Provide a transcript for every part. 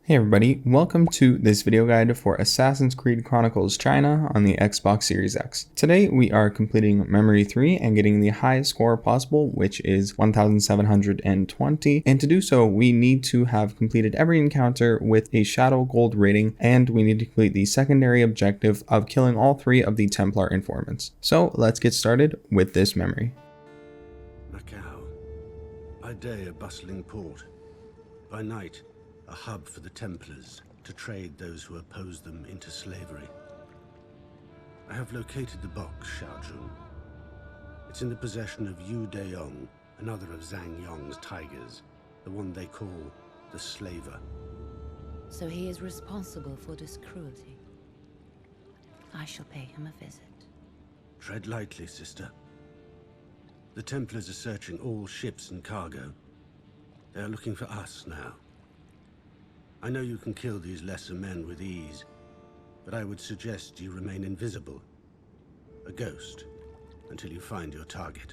Hey everybody, welcome to this video guide for Assassin's Creed Chronicles China on the Xbox Series X. Today we are completing Memory 3 and getting the highest score possible, which is 1720, and to do so we need to have completed every encounter with a Shadow Gold rating, and we need to complete the secondary objective of killing all 3 of the Templar Informants. So let's get started with this memory. Macau, by day a bustling port, by night a hub for the Templars to trade those who oppose them into slavery. I have located the box, Xiaojun. It's in the possession of Yu Deyong, another of Zhang Yong's tigers, the one they call the Slaver. So he is responsible for this cruelty. I shall pay him a visit. Tread lightly, sister. The Templars are searching all ships and cargo. They are looking for us now. I know you can kill these lesser men with ease, but I would suggest you remain invisible, a ghost, until you find your target.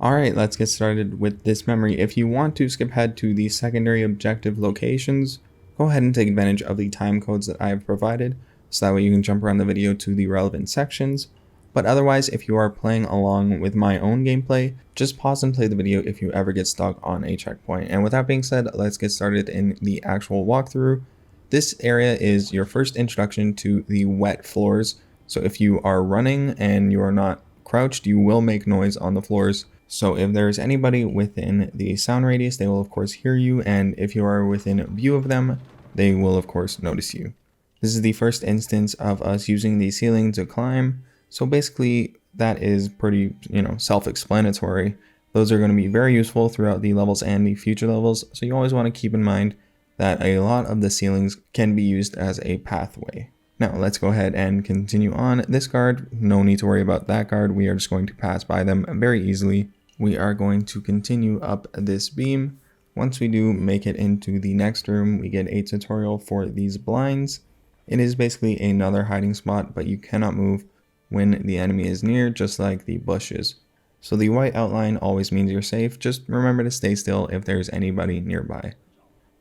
Alright, let's get started with this memory. If you want to skip ahead to the secondary objective locations, go ahead and take advantage of the time codes that I have provided, so that way you can jump around the video to the relevant sections. But otherwise, if you are playing along with my own gameplay, just pause and play the video if you ever get stuck on a checkpoint. And with that being said, let's get started in the actual walkthrough. This area is your first introduction to the wet floors. So if you are running and you are not crouched, you will make noise on the floors. So if there's anybody within the sound radius, they will of course hear you. And if you are within view of them, they will of course notice you. This is the first instance of us using the ceiling to climb. So basically that is pretty, self-explanatory. Those are going to be very useful throughout the levels and the future levels. So you always want to keep in mind that a lot of the ceilings can be used as a pathway. Now let's go ahead and continue on. This guard, no need to worry about that guard. We are just going to pass by them very easily. We are going to continue up this beam. Once we do make it into the next room, we get a tutorial for these blinds. It is basically another hiding spot, but you cannot move when the enemy is near, just like the bushes. So the white outline always means you're safe. Just remember to stay still if there's anybody nearby.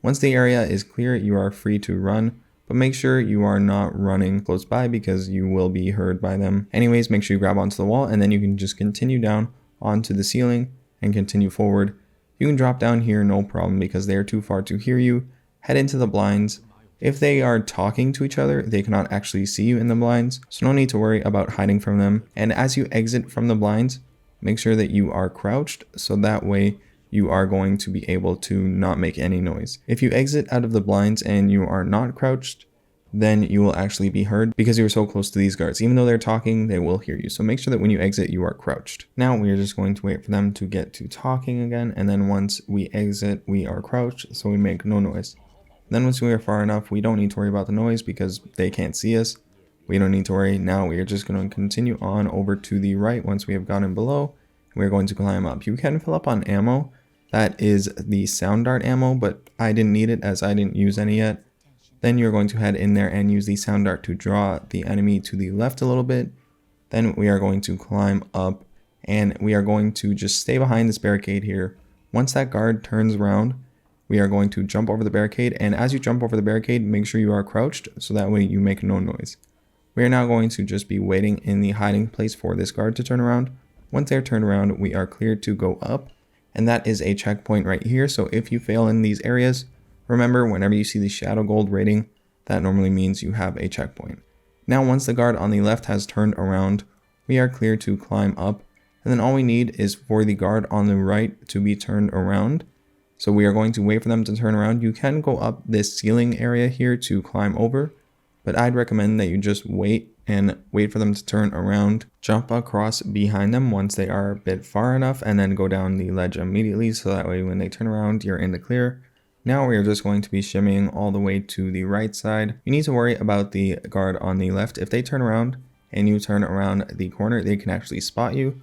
Once the area is clear, you are free to run, but make sure you are not running close by because you will be heard by them. Anyways, make sure you grab onto the wall and then you can just continue down onto the ceiling and continue forward. You can drop down here, no problem, because they are too far to hear you. Head into the blinds. If they are talking to each other, they cannot actually see you in the blinds, so no need to worry about hiding from them. And as you exit from the blinds, make sure that you are crouched, so that way you are going to be able to not make any noise. If you exit out of the blinds and you are not crouched, then you will actually be heard because you're so close to these guards. Even though they're talking, they will hear you. So make sure that when you exit, you are crouched. Now we are just going to wait for them to get to talking again, and then once we exit, we are crouched, so we make no noise. Then once we are far enough, we don't need to worry about the noise because they can't see us. We don't need to worry. Now we are just going to continue on over to the right. Once we have gotten below, we're going to climb up. You can fill up on ammo. That is the sound dart ammo, but I didn't need it as I didn't use any yet. Then you're going to head in there and use the sound dart to draw the enemy to the left a little bit. Then we are going to climb up and we are going to just stay behind this barricade here. Once that guard turns around, we are going to jump over the barricade, and as you jump over the barricade, make sure you are crouched so that way you make no noise. We are now going to just be waiting in the hiding place for this guard to turn around. Once they're turned around, we are cleared to go up, and that is a checkpoint right here. So if you fail in these areas, remember whenever you see the Shadow Gold rating, that normally means you have a checkpoint. Now once the guard on the left has turned around, we are clear to climb up, and then all we need is for the guard on the right to be turned around. So we are going to wait for them to turn around. You can go up this ceiling area here to climb over, but I'd recommend that you just wait for them to turn around. Jump across behind them once they are a bit far enough, and then go down the ledge immediately, so that way when they turn around, you're in the clear. Now we are just going to be shimmying all the way to the right side. You need to worry about the guard on the left. If they turn around and you turn around the corner, they can actually spot you.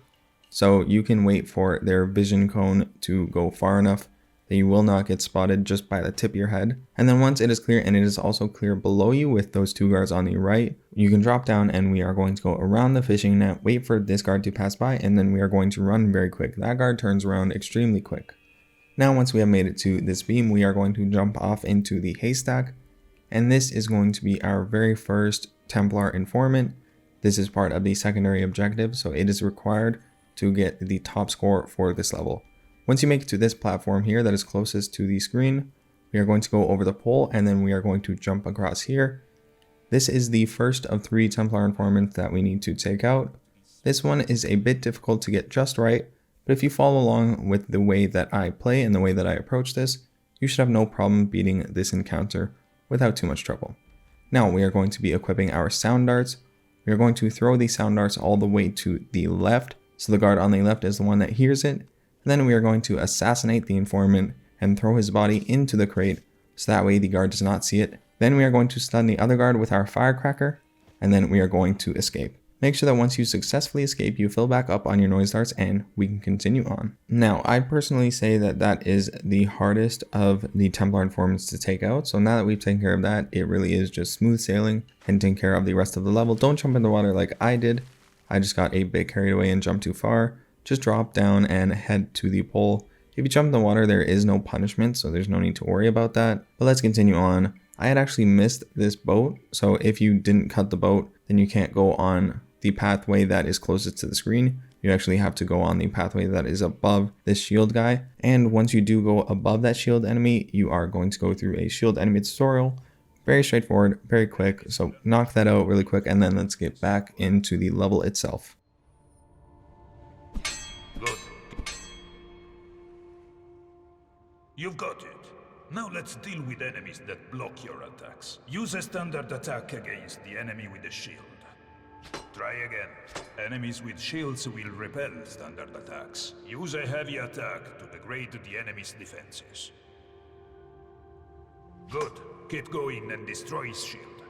So you can wait for their vision cone to go far enough that you will not get spotted just by the tip of your head. And then once it is clear, and it is also clear below you with those 2 guards on the right, you can drop down and we are going to go around the fishing net, wait for this guard to pass by, and then we are going to run very quick. That guard turns around extremely quick. Now once we have made it to this beam, we are going to jump off into the haystack, and this is going to be our very first Templar Informant. This is part of the secondary objective, so it is required to get the top score for this level. Once you make it to this platform here that is closest to the screen, we are going to go over the pole, and then we are going to jump across here. This is the first of 3 Templar Informants that we need to take out. This one is a bit difficult to get just right, but if you follow along with the way that I play and the way that I approach this, you should have no problem beating this encounter without too much trouble. Now we are going to be equipping our sound darts. We are going to throw the sound darts all the way to the left, so the guard on the left is the one that hears it. And then we are going to assassinate the informant and throw his body into the crate, so that way the guard does not see it. Then we are going to stun the other guard with our firecracker, and then we are going to escape. Make sure that once you successfully escape, you fill back up on your noise darts and we can continue on. Now, I personally say that that is the hardest of the Templar Informants to take out. So now that we've taken care of that, it really is just smooth sailing and taking care of the rest of the level. Don't jump in the water like I did. I just got a bit carried away and jumped too far. Just drop down and head to the pole. If you jump in the water, there is no punishment, so there's no need to worry about that. But let's continue on. I had actually missed this boat, so if you didn't cut the boat, then you can't go on the pathway that is closest to the screen. You actually have to go on the pathway that is above this shield guy. And once you do go above that shield enemy, you are going to go through a shield enemy tutorial. Very straightforward, very quick. So knock that out really quick, and then let's get back into the level itself. Good. You've got it. Now let's deal with enemies that block your attacks. Use a standard attack against the enemy with a shield. Try again. Enemies with shields will repel standard attacks. Use a heavy attack to degrade the enemy's defenses. Good. Keep going and destroy his shield.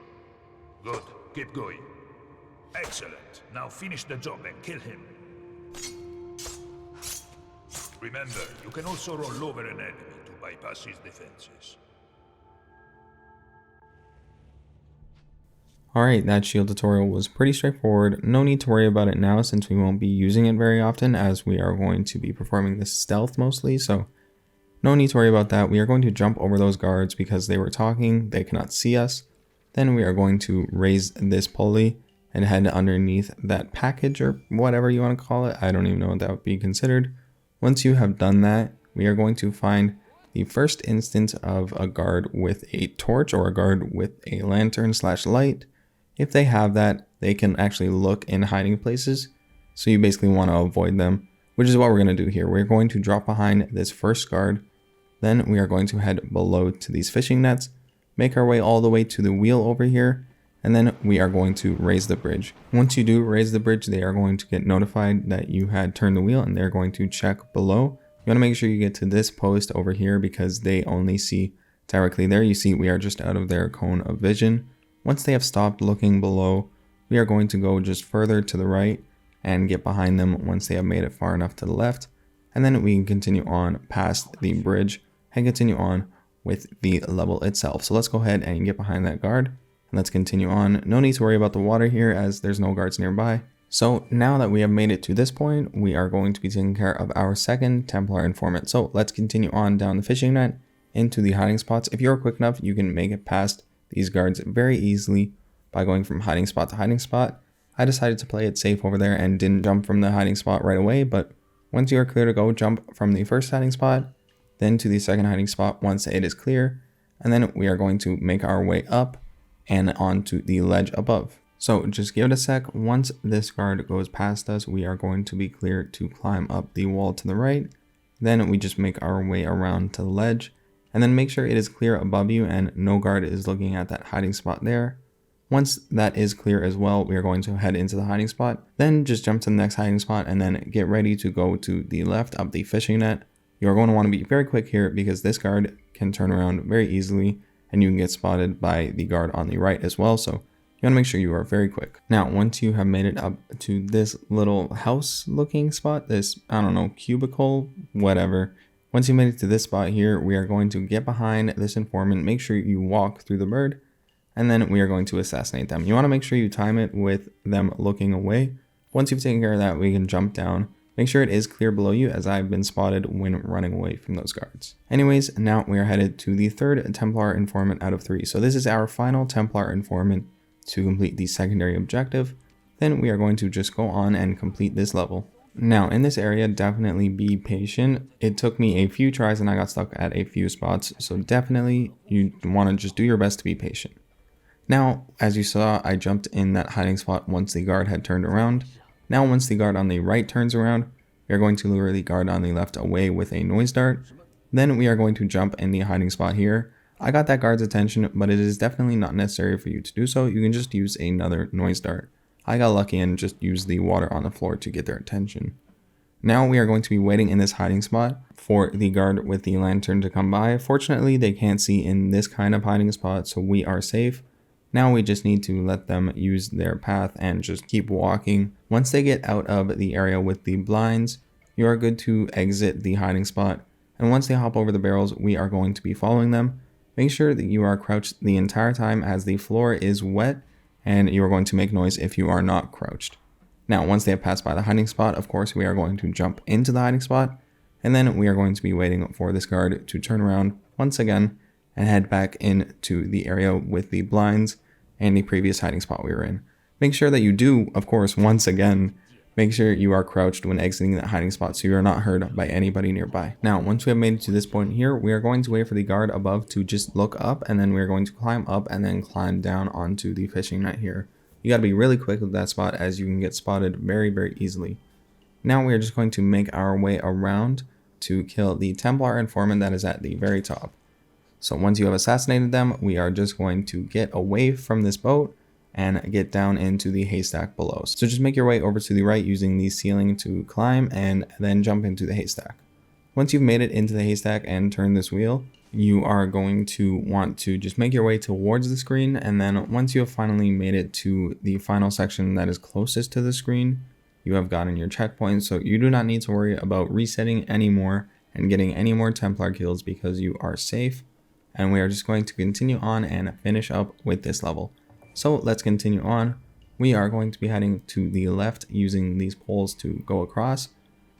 Good. Keep going. Excellent. Now finish the job and kill him. Remember, you can also roll over an enemy to bypass his defenses. Alright, that shield tutorial was pretty straightforward. No need to worry about it now since we won't be using it very often, as we are going to be performing this stealth mostly, so no need to worry about that. We are going to jump over those guards because they were talking, they cannot see us. Then we are going to raise this pulley and head underneath that package, or whatever you want to call it. I don't even know what that would be considered. Once you have done that, we are going to find the first instance of a guard with a torch or a guard with a lantern/light. If they have that, they can actually look in hiding places, so you basically want to avoid them, which is what we're going to do here. We're going to drop behind this first guard, then we are going to head below to these fishing nets, make our way all the way to the wheel over here, and then we are going to raise the bridge. Once you do raise the bridge, they are going to get notified that you had turned the wheel, and they're going to check below. You want to make sure you get to this post over here because they only see directly there. You see we are just out of their cone of vision. Once they have stopped looking below, we are going to go just further to the right and get behind them once they have made it far enough to the left. And then we can continue on past the bridge and continue on with the level itself. So let's go ahead and get behind that guard and let's continue on. No need to worry about the water here as there's no guards nearby. So now that we have made it to this point, we are going to be taking care of our second Templar Informant. So let's continue on down the fishing net into the hiding spots. If you're quick enough, you can make it past these guards very easily by going from hiding spot to hiding spot. I decided to play it safe over there and didn't jump from the hiding spot right away, but once you are clear to go, jump from the first hiding spot, then to the second hiding spot once it is clear, and then we are going to make our way up and onto the ledge above. So just give it a sec. Once this guard goes past us, we are going to be clear to climb up the wall to the right. Then we just make our way around to the ledge, and then make sure it is clear above you and no guard is looking at that hiding spot there. Once that is clear as well, we are going to head into the hiding spot, then just jump to the next hiding spot and then get ready to go to the left up the fishing net. You are going to want to be very quick here because this guard can turn around very easily and you can get spotted by the guard on the right as well. So you want to make sure you are very quick. Now, once you have made it up to this little house looking spot, this, I don't know, cubicle, whatever. Once you made it to this spot here, we are going to get behind this informant, make sure you walk through the bird, and then we are going to assassinate them. You want to make sure you time it with them looking away. Once you've taken care of that, we can jump down Make sure it is clear below you, as I've been spotted when running away from those guards. Anyways, now we are headed to the third Templar Informant out of 3. So this is our final Templar Informant to complete the secondary objective. Then we are going to just go on and complete this level. Now in this area, definitely be patient. It took me a few tries and I got stuck at a few spots. So definitely you want to just do your best to be patient. Now, as you saw, I jumped in that hiding spot once the guard had turned around. Now once the guard on the right turns around, we are going to lure the guard on the left away with a noise dart. Then we are going to jump in the hiding spot here. I got that guard's attention, but it is definitely not necessary for you to do so. You can just use another noise dart. I got lucky and just used the water on the floor to get their attention. Now we are going to be waiting in this hiding spot for the guard with the lantern to come by. Fortunately, they can't see in this kind of hiding spot, so we are safe. Now we just need to let them use their path and just keep walking. Once they get out of the area with the blinds, you are good to exit the hiding spot. And once they hop over the barrels, we are going to be following them. Make sure that you are crouched the entire time, as the floor is wet and you are going to make noise if you are not crouched. Now, once they have passed by the hiding spot, of course, we are going to jump into the hiding spot, and then we are going to be waiting for this guard to turn around once again and head back into the area with the blinds and the previous hiding spot we were in. Make sure that you do, of course, once again, make sure you are crouched when exiting that hiding spot so you are not heard by anybody nearby. Now, once we have made it to this point here, we are going to wait for the guard above to just look up, and then we are going to climb up and then climb down onto the fishing net here. You got to be really quick with that spot, as you can get spotted very, very easily. Now we are just going to make our way around to kill the Templar Informant that is at the very top. So once you have assassinated them, we are just going to get away from this boat and get down into the haystack below. So just make your way over to the right using the ceiling to climb and then jump into the haystack. Once you've made it into the haystack and turn this wheel, you are going to want to just make your way towards the screen, and then once you have finally made it to the final section that is closest to the screen, you have gotten your checkpoint, so you do not need to worry about resetting anymore and getting any more Templar kills because you are safe. And we are just going to continue on and finish up with this level. So let's continue on. We are going to be heading to the left using these poles to go across.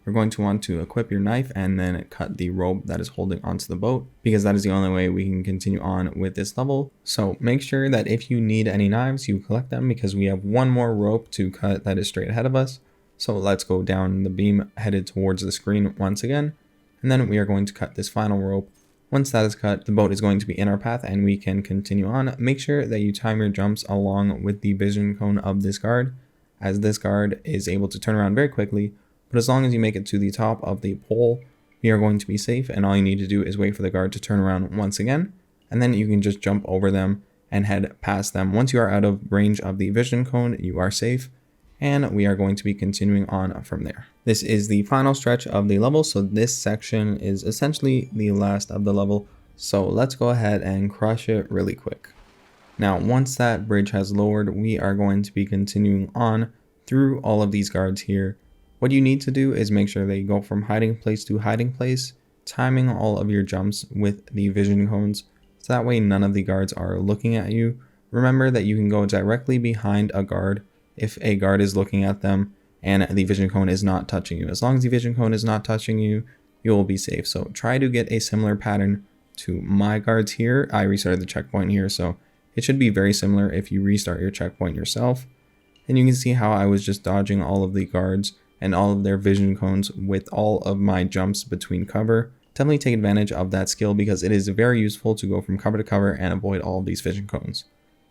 We're going to want to equip your knife and then cut the rope that is holding onto the boat, because that is the only way we can continue on with this level. So make sure that if you need any knives, you collect them, because we have one more rope to cut that is straight ahead of us. So let's go down the beam headed towards the screen once again, and then we are going to cut this final rope. Once that is cut, the boat is going to be in our path and we can continue on. Make sure that you time your jumps along with the vision cone of this guard, as this guard is able to turn around very quickly. But as long as you make it to the top of the pole, we are going to be safe, and all you need to do is wait for the guard to turn around once again, and then you can just jump over them and head past them. Once you are out of range of the vision cone, you are safe, and we are going to be continuing on from there. This is the final stretch of the level, so this section is essentially the last of the level. So let's go ahead and crush it really quick. Now, once that bridge has lowered, we are going to be continuing on through all of these guards here. What you need to do is make sure that you go from hiding place to hiding place, timing all of your jumps with the vision cones, so that way none of the guards are looking at you. Remember that you can go directly behind a guard if a guard is looking at them and the vision cone is not touching you. As long as the vision cone is not touching you, you will be safe. So try to get a similar pattern to my guards here. I restarted the checkpoint here, so it should be very similar if you restart your checkpoint yourself. And you can see how I was just dodging all of the guards and all of their vision cones with all of my jumps between cover. Definitely take advantage of that skill, because it is very useful to go from cover to cover and avoid all of these vision cones.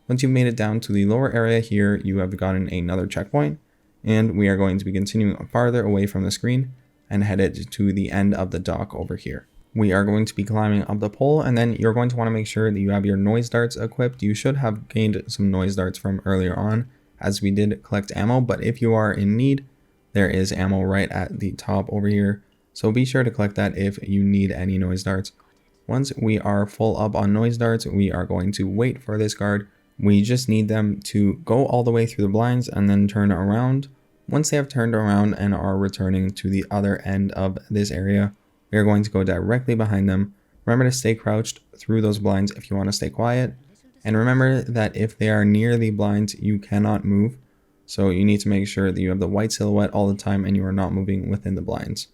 Once you've made it down to the lower area here, you have gotten another checkpoint, and we are going to be continuing farther away from the screen and headed to the end of the dock over here. We are going to be climbing up the pole, and then you're going to want to make sure that you have your noise darts equipped. You should have gained some noise darts from earlier on, as we did collect ammo, but if you are in need, there is ammo right at the top over here, so be sure to collect that if you need any noise darts. Once we are full up on noise darts, we are going to wait for this guard. We just need them to go all the way through the blinds and then turn around. Once they have turned around and are returning to the other end of this area, we are going to go directly behind them. Remember to stay crouched through those blinds if you want to stay quiet. And remember that if they are near the blinds, you cannot move. So you need to make sure that you have the white silhouette all the time and you are not moving within the blinds.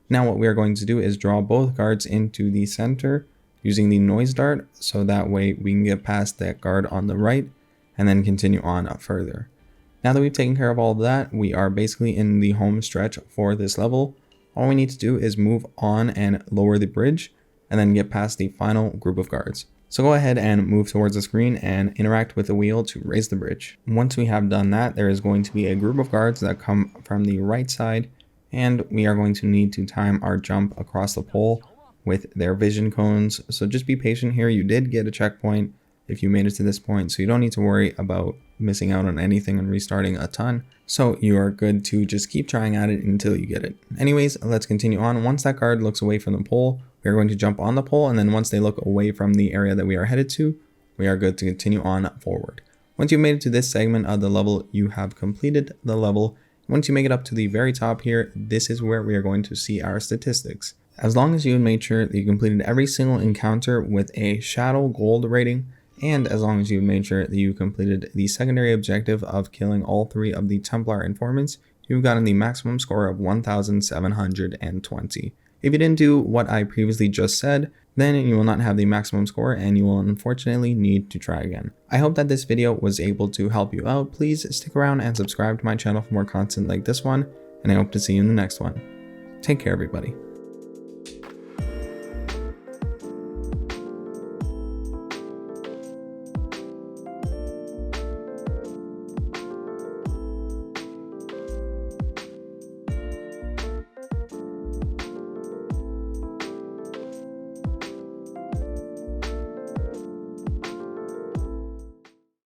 Now what we are going to do is draw both guards into the center using the noise dart, so that way we can get past that guard on the right and then continue on further. Now that we've taken care of all of that, we are basically in the home stretch for this level. All we need to do is move on and lower the bridge and then get past the final group of guards. So go ahead and move towards the screen and interact with the wheel to raise the bridge. Once we have done that, there is going to be a group of guards that come from the right side, and we are going to need to time our jump across the pole with their vision cones. So just be patient here. You did get a checkpoint if you made it to this point, so you don't need to worry about missing out on anything and restarting a ton. So you are good to just keep trying at it until you get it. Anyways, let's continue on. Once that guard looks away from the pole, we are going to jump on the pole, and then once they look away from the area that we are headed to, we are good to continue on forward. Once you've made it to this segment of the level, you have completed the level. Once you make it up to the very top here, this is where we are going to see our statistics. As long as you made sure that you completed every single encounter with a shadow gold rating, and as long as you made sure that you completed the secondary objective of killing all 3 of the Templar Informants, you've gotten the maximum score of 1,720. If you didn't do what I previously just said, then you will not have the maximum score and you will unfortunately need to try again. I hope that this video was able to help you out. Please stick around and subscribe to my channel for more content like this one, and I hope to see you in the next one. Take care, everybody.